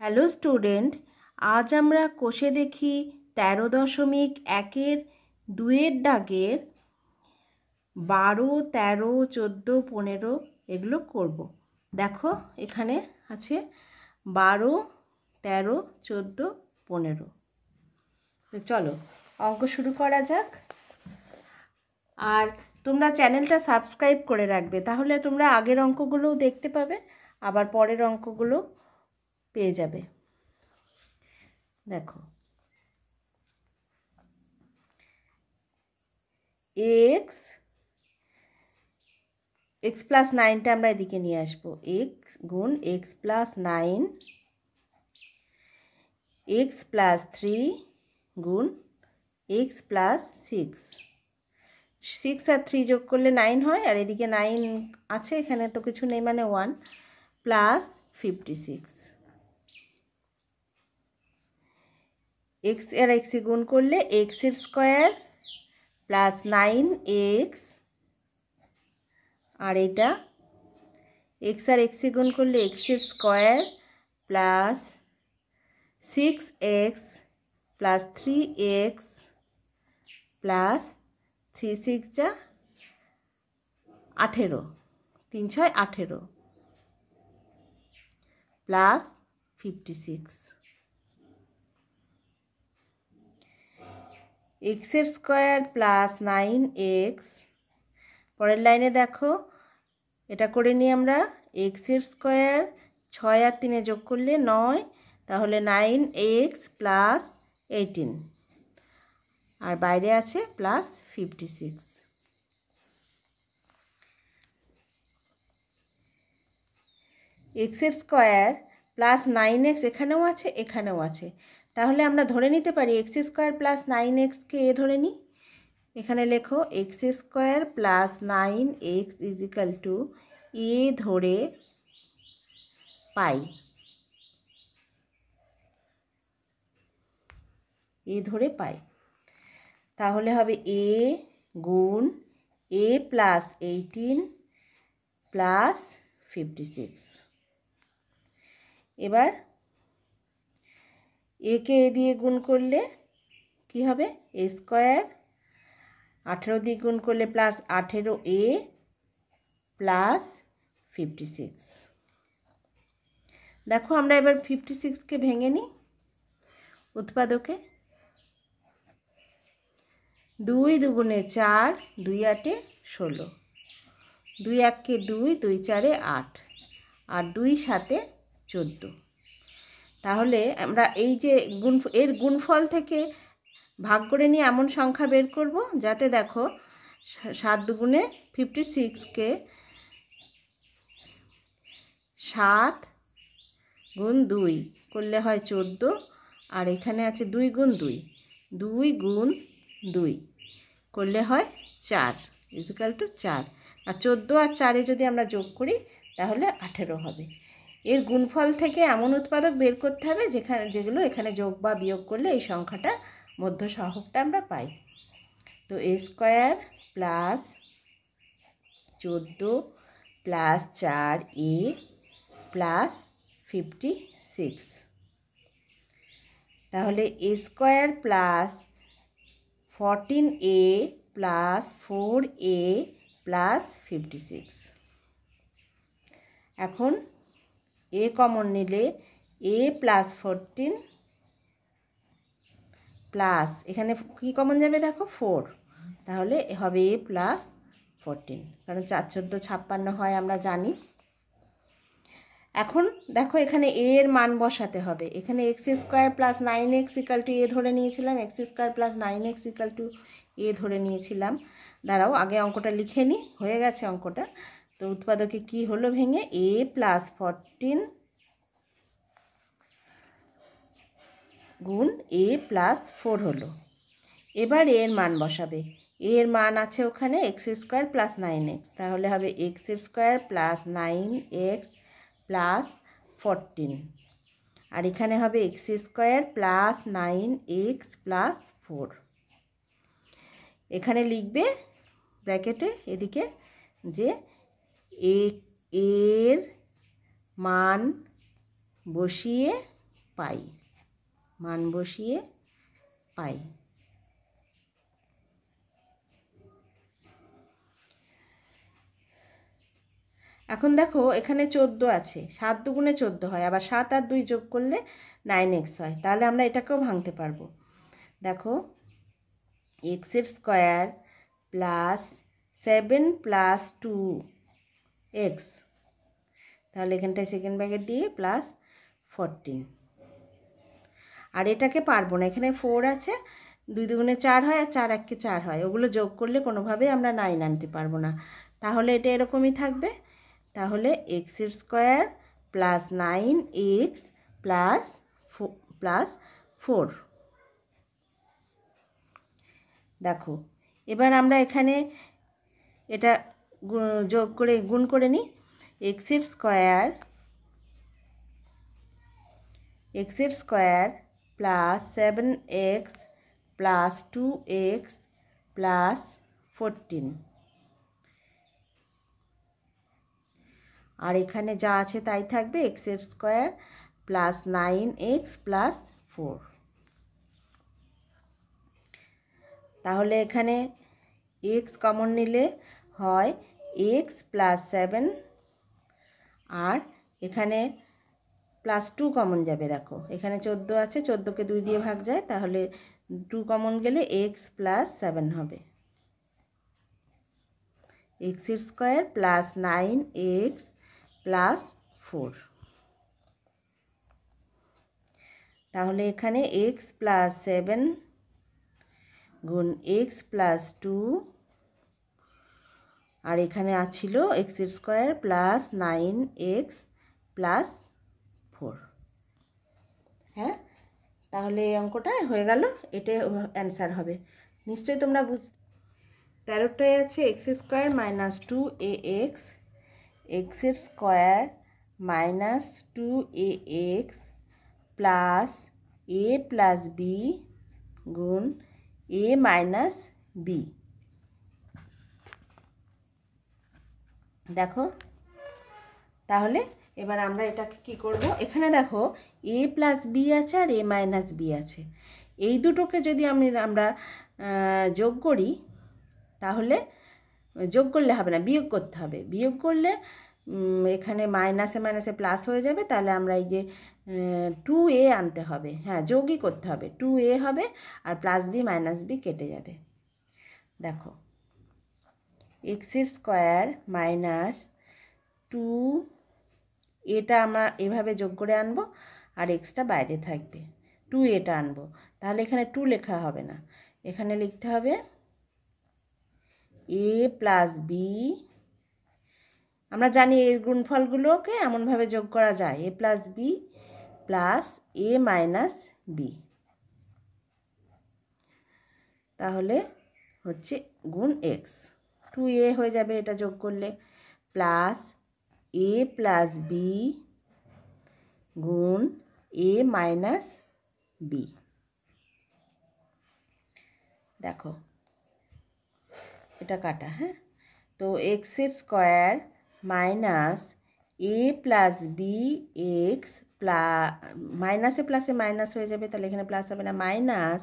Hello student, আজ আমরা কষে দেখি 13.1-2 দাগের 12, 13, 14, 15 এগুলো করব। দেখো এখানে আছে 12, 13, 14, 15। তো চলো অঙ্ক শুরু করা যাক। আর তোমরা চ্যানেলটা সাবস্ক্রাইব করে রাখবে, তাহলে তোমরা আগের অঙ্কগুলোও দেখতে পাবে, আবার পরের অঙ্কগুলো পেয়ে যাবে। দেখো এক্স প্লাস 9টা আমরা এদিকে নিয়ে আসবো। এক্স গুণ এক্স প্লাস 9, এক্স প্লাস 3 গুণ এক্স প্লাস 6। 6 আর 3 যোগ করলে 9 হয়, আর এদিকে 9 আছে, এখানে তো কিছু নেই মানে 1 প্লাস 56। এক্স আর এক্সে গুণ করলে এক্সের স্কোয়ার প্লাস 9x, আর এটা এক্স আর এক্সে গুণ করলে এক্সের square plus 6x plus 3x plus 3 6 যা 18, 3 6 18 প্লাস 56। এক্সের স্কোয়ার প্লাস 9x, পরের লাইনে দেখো এটা করে নিই আমরা। এক্সের স্কোয়ার 6 আর 3 যোগ করলে 9, তাহলে 9x প্লাস 18, আর বাইরে আছে প্লাস 56। এক্সের স্কোয়ার প্লাস 9x এখানেও আছে, এখানেও আছে, তাহলে আমরা ধরে নিতে পারি এক্স স্কোয়ার প্লাস 9xকে এ ধরে নিই। এখানে লেখো x square plus 9x is equal to a ধরে পাই, এ ধরে পাই। তাহলে হবে এ গুণ এ প্লাস 18 প্লাস 56। এবার একে এ দিয়ে গুণ করলে কি হবে? এ স্কোয়ার, 18 দিয়ে গুণ করলে প্লাস 18a প্লাস 56। দেখো আমরা এবার 56কে ভেঙে নিই উৎপাদকে। 2 দুগুণে 4, 2 8 16, 2 1 2, 2 4 8, আর 2 7 14। তাহলে আমরা এই যে এর গুণফল থেকে ভাগ করে নিয়ে এমন সংখ্যা বের করব যাতে দেখো 7 দুগুণে 56কে 7 গুণ 2 করলে হয় 14, আর এখানে আছে 2 গুণ 2, 2 গুণ 2 করলে হয় 4 ইজিক্যাল টু 4, আর 14 আর 4-এ যদি আমরা যোগ করি তাহলে 18 হবে। এর গুণফল থেকে এমন উৎপাদক বের করতে হবে যেগুলো এখানে যোগ বা বিয়োগ করলে এই সংখ্যাটা মধ্য সহগটা আমরা পাই। তো a square plus 14 plus 4a plus 56, তাহলে a square plus 14a plus 4a plus 56। এখন এ কমন নিলে এ প্লাস 14 প্লাস এখানে কী কমন যাবে দেখো 4, তাহলে হবে এ প্লাস 14, কারণ 4 14 56 হয় আমরা জানি। এখন দেখো এখানে এ এর মান বসাতে হবে। এখানে x square plus 9x equal to a ধরে নিয়েছিলাম, x square plus 9x equal to a ধরে নিয়েছিলাম। দাঁড়াও আগে অঙ্কটা লিখে নিই, হয়ে গেছে অঙ্কটা। তো উৎপাদকে কি হলো ভেঙে, এ প্লাস 14 গুণ এ প্লাস 4 হলো। এবার এর মান বসাবে। এর মান আছে ওখানে এক্স স্কোয়ার প্লাস 9x, তাহলে হবে x square plus 9x plus 14, আর এখানে হবে x square plus 9x plus 4। এখানে লিখবে ব্র্যাকেটে এদিকে যে এর মান বসিয়ে পাই, মান বসিয়ে পাই। এখন দেখো এখানে 14 আছে, 7 দুগুণে 14 হয়, আবার 7 আর 2 যোগ করলে 9x হয়, তাহলে আমরা এটাকেও ভাঙতে পারবো। দেখো এক্সের স্কোয়ার প্লাস 7 প্লাস 2x, তাহলে এখানটায় সেকেন্ড ব্র্যাকেট দিয়ে প্লাস 14। আর এটাকে পারবো না, এখানে 4 আছে, 2 দুগুণে 4 হয় আর 4 একে 4 হয়, ওগুলো যোগ করলে কোনোভাবেই আমরা 9 আনতে পারবো না, তাহলে এটা এরকমই থাকবে। তাহলে এক্সের স্কোয়ার প্লাস 9x প্লাস 4। দেখো এবার আমরা এখানে এটা যোগ করে গুণ করে নিই। এক্সের square plus 7x plus 2x plus 14, আর এখানে যা আছে তাই থাকবে, এক্সের স্কোয়ার প্লাস 9x প্লাস 4। তাহলে এখানে x কমন নিলে হয় x প্লাস 7, আর এখানে প্লাস 2 কমন যাবে। দেখো এখানে 14 আছে, 14কে 2 দিয়ে ভাগ যায়, তাহলে 2 কমন গেলে x প্লাস 7 হবে। এক্সের স্কোয়ার প্লাস 9x প্লাস 4, তাহলে এখানে x প্লাস 7 গুণ x প্লাস 2, আর এখানে আছিল এক্সের স্কোয়ার প্লাস 9x প্লাস 4। হ্যাঁ, তাহলে এই অঙ্কটা হয়ে গেল, এটা অ্যান্সার হবে নিশ্চয়ই তোমরা 13টায় আছে এক্স স্কোয়ার মাইনাস 2ax, এক্সের square minus 2ax plus a plus B গুণ a মাইনাস বি। দেখো তাহলে এবার আমরা এটাকে কি করব, এখানে দেখো a প্লাস বি আছে আর a মাইনাস বি আছে, এই দুটোকে যদি আমরা যোগ করি, তাহলে যোগ করলে হবে না, বিয়োগ করতে হবে। বিয়োগ করলে এখানে মাইনাসে মাইনাসে প্লাস হয়ে যাবে, তাহলে আমরা এই যে 2a আনতে হবে, হ্যাঁ যোগই করতে হবে, 2a হবে আর প্লাস বি মাইনাস বি কেটে যাবে। দেখো এক্সের স্কোয়ার মাইনাস 2, এটা আমরা এভাবে যোগ করে আনবো আর এক্সটা বাইরে থাকবে, 2a আনবো, তাহলে এখানে 2 লেখা হবে না, এখানে লিখতে হবে a প্লাস বি। আমরা জানি এর গুণফলগুলোকে এমনভাবে যোগ করা যায়, a plus B plus a minus B, তাহলে হচ্ছে গুণ এক্স, 2a হয়ে যাবে এটা যোগ করলে, প্লাস a প্লাস বি গুণ a মাইনাস বি। দেখো এটা কাটা, হ্যাঁ, তো এক্সের square minus a plus B X মাইনাসে প্লাসে মাইনাস হয়ে যাবে, তাহলে এখানে প্লাস হবে না, minus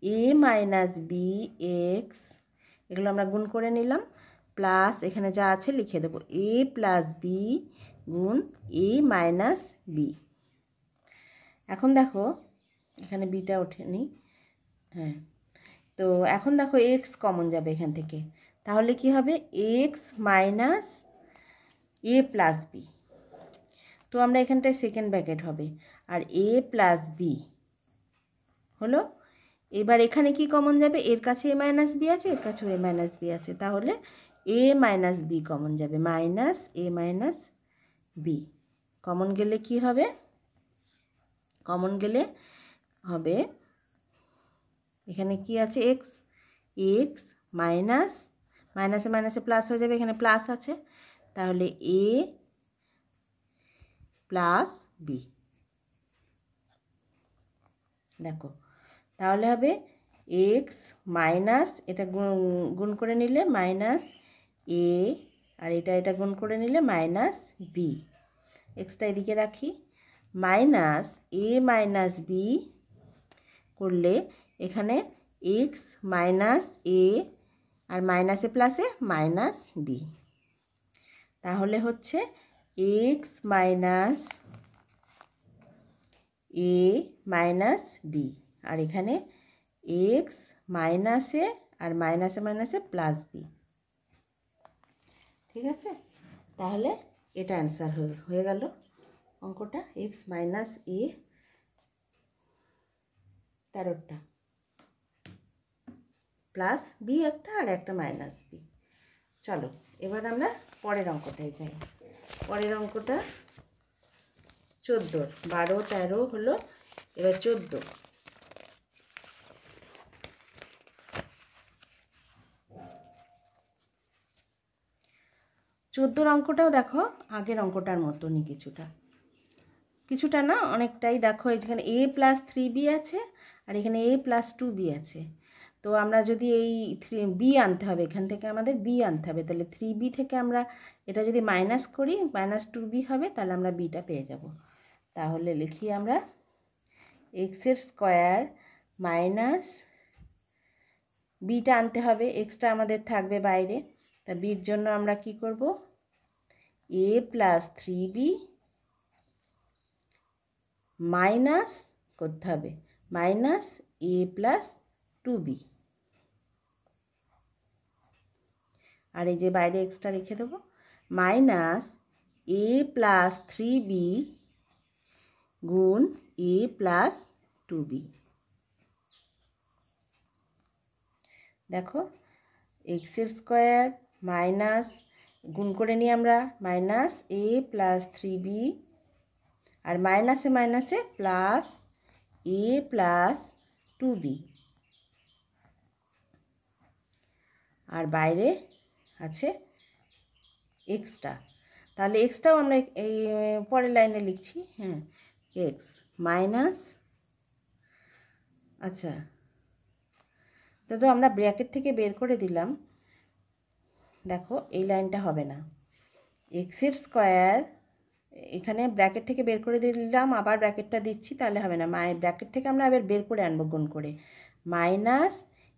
a minus B X, এগুলো আমরা গুণ করে নিলাম, প্লাস এখানে যা আছে লিখে দেবো a প্লাস বি গুণ a মাইনাস বি। এখন দেখো এখানে বিটা ওঠেনি, হ্যাঁ, তো এখন দেখো এক্স কমন যাবে এখান থেকে, তাহলে কি হবে এক্স মাইনাস এ প্লাস বি, তো আমরা এখানটায় সেকেন্ড ব্র্যাকেট হবে, আর এ প্লাস বি হলো। এবার এখানে কি কমন যাবে, এর কাছে এ মাইনাস বি আছে, এর কাছেও এ মাইনাস বি আছে, তাহলে এ মাইনাস বি কমন যাবে, মাইনাস এ মাইনাস বি কমন গেলে কি হবে, কমন গেলে হবে এখানে কি আছে এক্স, এক্স মাইনাস মাইনাসে মাইনাসে প্লাস হয়ে যাবে, এখানে প্লাস আছে, তাহলে এ প্লাস বি। দেখো তাহলে হবে এক্স মাইনাস, এটা গুণ করে নিলে মাইনাস এ, আর এটা গুণ করে নিলে মাইনাস বি, এক্সটা এদিকে রাখি, মাইনাস এ মাইনাস বি করলে এখানে এক্স মাইনাস এ আর মাইনাসে প্লাসে মাইনাস বি, তাহলে হচ্ছে এক্স মাইনাস এ মাইনাস বি, আর এখানে এক্স মাইনাসে আর মাইনাসে মাইনাসে প্লাস বি। ঠিক আছে, তাহলে এটা অ্যান্সার হয়ে গেল অঙ্কটা, এক্স মাইনাস এ 13টা প্লাস বি একটা আর একটা মাইনাস বি। চলো এবার আমরা পরের অঙ্কটায় যাই। পরের অঙ্কটা 14, 12, 13 হলো, এবার 14। অঙ্কটাও দেখো আগের অঙ্কটার মতনই, কিছুটা না অনেকটাই। দেখো এখানে a প্লাস 3b আছে আর এখানে a প্লাস 2b আছে। তো আমরা যদি এই b আনতে হবে, এখান থেকে আমাদের b আনতে হবে, তাহলে 3b থেকে আমরা এটা যদি মাইনাস করি মাইনাস 2b হবে, তাহলে আমরা bটা পেয়ে যাব। তাহলে লিখি আমরা এক্সের স্কোয়ার মাইনাস বিটা আনতে হবে, এক্সটা আমাদের থাকবে বাইরে, তা বির জন্য আমরা কি করব, a প্লাস 3b মাইনাস করতে হবে মাইনাস a প্লাস 2b, আর এই যে বাইরে এক্সট্রা রেখে দেবো, মাইনাস a প্লাস 3b গুণ a প্লাস 2b। দেখো এক্সের স্কোয়ার মাইনাস গুণ করে নিই আমরা মাইনাস a প্লাস 3b আর মাইনাসে মাইনাসে প্লাস a প্লাস 2b, আর বাইরে আছে এক্সট্রা, তাহলে এক্সট্রাও আমরা এই পরের লাইনে লিখছি। হ্যাঁ, এক্স মাইনাস, আচ্ছা তো আমরা ব্র্যাকেট থেকে বের করে দিলাম। দেখো এই লাইনটা হবে না, এক্সের স্কোয়ার এখানে ব্র্যাকেট থেকে বের করে দিলাম, আবার ব্র্যাকেটটা দিচ্ছি, তাহলে হবে না, ব্র্যাকেট থেকে আমরা আবার বের করে আনবো গুণ করে, minus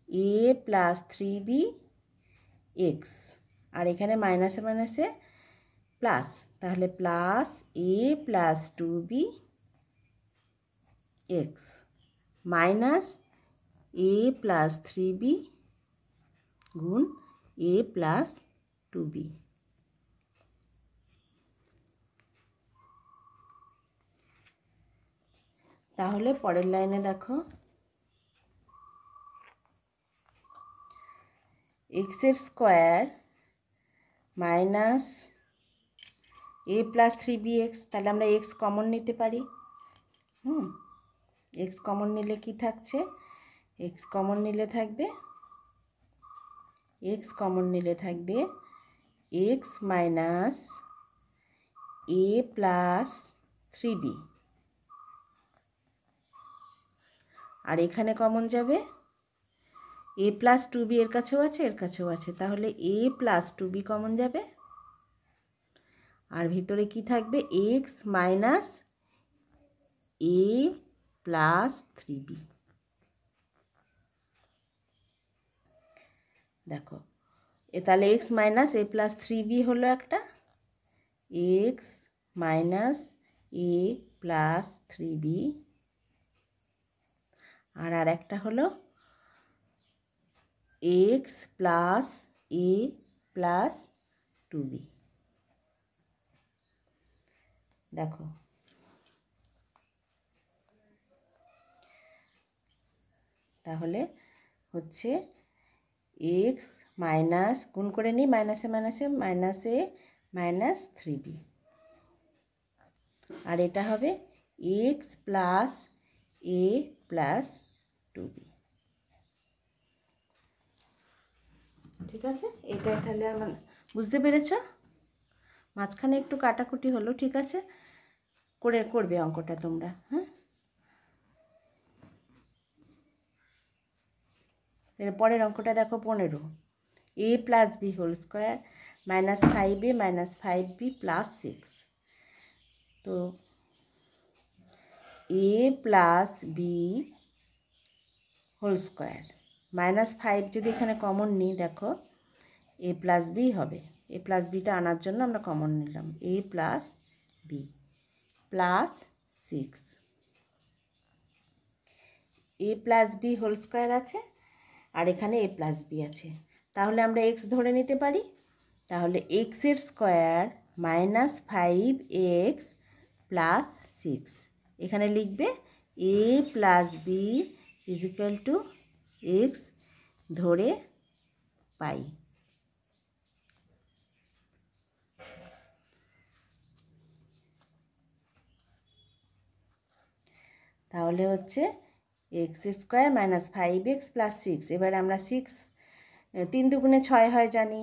a plus 3b x, আর এখানে মাইনাসে মাইনাসে প্লাস, তাহলে plus a plus 2b x minus a plus 3b গুণ a প্লাস 2b। তাহলে পরের লাইনে দেখো এক্সের square minus a plus 3b x, তাহলে আমরা এক্স কমন নিতে পারি। এক্স কমন নিলে কি থাকছে, এক্স কমন নিলে থাকবে x minus a plus 3b, আর এখানে কমন যাবে a প্লাস 2b, এর কাছেও আছে এর কাছেও আছে, তাহলে a প্লাস 2b কমন যাবে, আর ভিতরে কি থাকবে x minus a plus 3b। দেখো তাহলে x minus a plus 3b হলো একটা, x minus a plus 3b, আর একটা হলো x plus a plus 2b। দেখো তাহলে হচ্ছে এক্স মাইনাস গুণ করে নিই মাইনাসে মাইনাসে মাইনাস a মাইনাস 3b, আর এটা হবে x plus a plus 2b। ঠিক আছে, এটাই তাহলে আমার বুঝতে পেরেছ, মাঝখানে একটু কাটাকুটি হলো, ঠিক আছে, করবে অঙ্কটা তোমরা। হ্যাঁ, পরের অঙ্কটা দেখো 15, a plus B whole square minus 5a minus 5b plus 6। তো A plus B whole square. -5 যদি এখানে কমন নিই, দেখো এ প্লাস বি হবে। এ প্লাস বিটা আনার জন্য আমরা কমন নিলাম। এ প্লাস বি প্লাস 6, এ প্লাস বি হোল স্কোয়ার আছে আর এখানে এ প্লাস বি আছে, তাহলে আমরা এক্স ধরে নিতে পারি। তাহলে এক্সের স্কোয়ার -5x প্লাস 6, এখানে লিখবে a plus b equal to x ধরে পাই। তাহলে হচ্ছে এক্স স্কোয়ার -5x প্লাস 6। এবার আমরা 6, 3 দুগুণে 6 হয় জানি,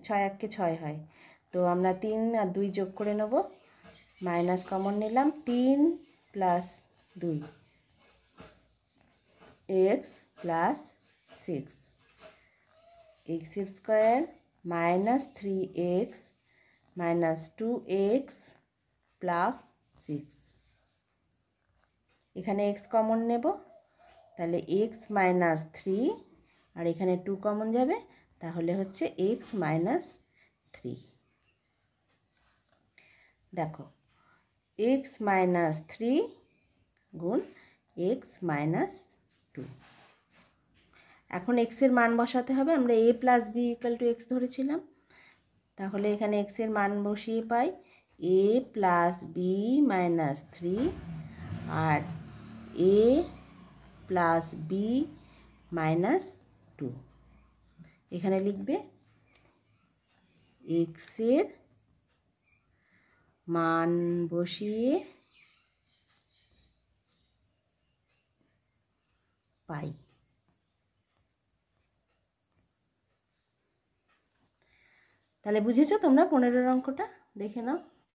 6 এককে 6 হয়, তো আমরা 3 আর 2 যোগ করে নেব, মাইনাস কমন নিলাম, 3 প্লাস 2 এক্স প্লাস 6, এক্সের স্কোয়ার -3x -2x প্লাস 6, এখানে x কমন নেব, তাহলে x -3 আর এখানে 2 কমন যাবে, তাহলে হচ্ছে x -3। দেখো x -3 গুণ x -2। এখন x এর মান বসাতে হবে। আমরা a plus B equal to X ধরেছিলাম, তাহলে এখানে x এর মান বসিয়ে পাই a প্লাস বি -3 আর a প্লাস বি -2। এখানে লিখবে এক্সের মান বসিয়ে পাই। তাহলে বুঝেছো তোমরা 15 অঙ্কটা? দেখে নাও।